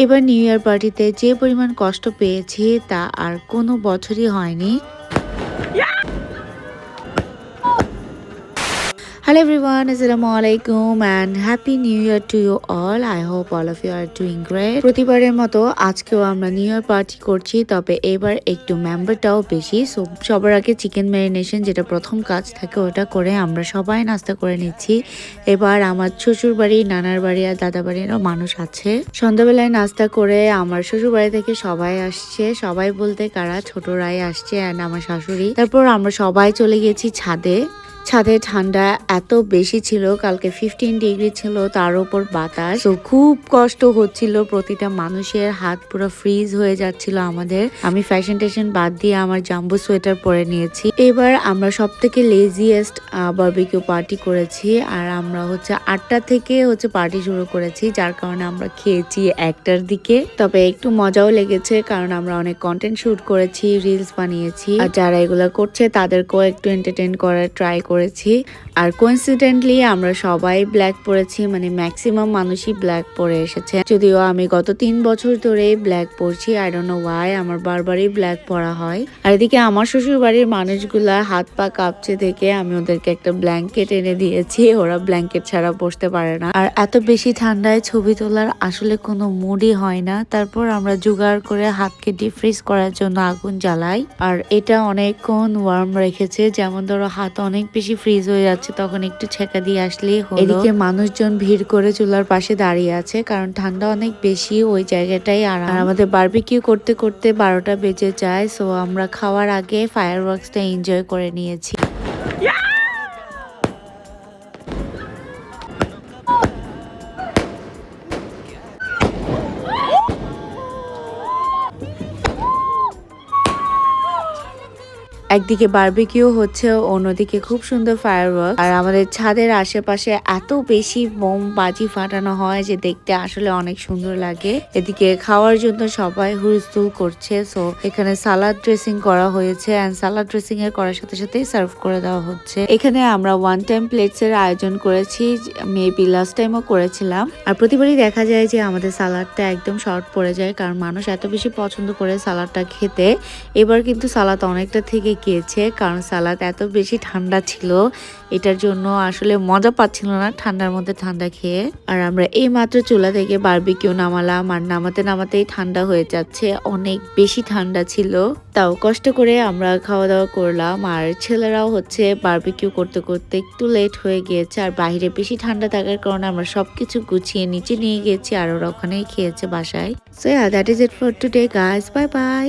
এবার new year পার্টিতে যে পরিমাণ কষ্ট পেয়েছি তা আর কোনো বছরই হয়নি। Hello everyone, Assalamualaikum and Happy New Year to you all. I hope all of you are doing great. প্রতিবারের মতো আজকেও আমরা নিউ ইয়ার পার্টি করছি, তবে এবার একটু মেম্বারটাও বেশি। সো সবার আগে চিকেন ম্যারিনেশন যেটা প্রথম কাজ থাকে ওটা করে আমরা সবাই নাস্তা করে নিচ্ছি। এবার আমার শ্বশুর বাড়ি, নানার বাড়ি আর দাদা বাড়িরও মানুষ আছে। সন্ধ্যাবেলায় নাস্তা করে আমার শ্বশুর বাড়ি থেকে সবাই আসছে, সবাই বলতে কারা, ছোটরাই আসছে অ্যান্ড আমার শাশুড়ি। তারপর আমরা সবাই চলে গেছি ছাদে। ছাদে ঠান্ডা এত বেশি ছিল, কালকে 15 ডিগ্রি ছিল, তার উপর বাতাস, তো খুব কষ্ট হচ্ছিল। প্রতিটা মানুষের হাত পুরো ফ্রিজ হয়ে যাচ্ছিল আমাদের। আমি ফ্যাশন টেশন বাদ দিয়ে আমার জাম্বো সোয়েটার পরে নিয়েছি। এবার আমরা সব থেকে লেজিয়েস্ট বারবিকিউ পার্টি করেছি, আর আমরা 8টা থেকে পার্টি শুরু করেছি, যার কারণে আমরা খেয়েছি 1টার দিকে। তবে একটু মজাও লেগেছে কারণ আমরা অনেক কন্টেন্ট শুট করেছি, রিলস বানিয়েছি, আর যারা এগুলো করছে তাদেরকেও একটু এন্টারটেইন করার ট্রাই করেছি। আর কোইন্সিডেন্টলি আমরা সবাই ব্ল্যাক পরেছি, মানে ম্যাক্সিমাম মানুষই ব্ল্যাক পরে এসেছে। যদিও আমি গত 3 বছর ধরে ব্ল্যাক পরছি, আই ডোন্ট নো ওয়াই, আমার বারবারই ব্ল্যাক পরা হয়। আর এদিকে আমার শ্বশুর বাড়ির মানুষগুলা হাত পা কাঁপছে দেখে আমি ওদেরকে একটা ব্ল্যাঙ্কেট এনে দিয়েছি, ওরা ব্ল্যাঙ্কেট ছাড়া বসতে পারে না। আর এত বেশি ঠান্ডায় ছবি তোলার আসলে কোনো মুডই হয় না। তারপর আমরা জোগাড় করে হাতকে ডিপ ফ্রিজ করার জন্য আগুন জ্বালাই, আর এটা অনেকক্ষণ ওয়ার্ম রেখেছে। যেমন ধরো হাত অনেক বেশি ফ্রিজ হয়ে যাচ্ছে, তখন একটু ছেঁকা দিয়ে আসলেই হলো। এদিকে মানুষজন ভিড় করে চুলার পাশে দাঁড়িয়ে আছে, কারণ ঠান্ডা অনেক বেশি ওই জায়গাটাই। আর আমাদের বারবিকিউ করতে করতে 12টা বেজে যায়। সো আমরা খাওয়ার আগে ফায়ার ওয়ার্কসটা এনজয় করে নিয়েছি। একদিকে বারবিকিউ হচ্ছে, অন্যদিকে খুব সুন্দর ফায়ারওয়ার্ক। আর আমাদের ছাদের আশেপাশে এত বেশি বোম বাজি ফাটানো হয় যে দেখতে আসলে অনেক সুন্দর লাগে। এদিকে খাওয়ার জন্য সবাই হুলস্থুল করছে। সো এখানে সালাদ ড্রেসিং করা হয়েছে, এন্ড সালাদ ড্রেসিং এর করার সাথে সাথেই সার্ভ করে দেওয়া হচ্ছে। এখানে আমরা ওয়ান টাইম প্লেটস এর আয়োজন করেছি, মেবি লাস্ট টাইমও করেছিলাম। আর প্রতিবারই দেখা যায় যে আমাদের সালাদটা একদম শর্ট পড়ে যায়, কারণ মানুষ এত বেশি পছন্দ করে সালাদটা খেতে। এবার কিন্তু সালাদ অনেকটা থেকে গিয়েছে, কারণ সালাদ এত বেশি ঠান্ডা ছিল, এটার জন্য আসলে মজা পাচ্ছিল না ঠান্ডার মধ্যে ঠান্ডা খেয়ে। আর আমরা এই মাত্র চুলা থেকে বারবিকিউ নামালাম, আর নামাতে নামাতেই ঠান্ডা হয়ে যাচ্ছে, অনেক বেশি ঠান্ডা ছিল। তাও কষ্ট করে আমরা খাওয়া দাওয়া করলাম। আর ছেলেরাও বারবিকিউ করতে করতে একটু লেট হয়ে গিয়েছে, আর বাইরে বেশি ঠান্ডা থাকার কারণে আমরা সবকিছু গুছিয়ে নিচে নিয়ে গেছি, আর ওরা ওখানেই খেয়েছে বাসায়। So that is it for today guys, bye bye.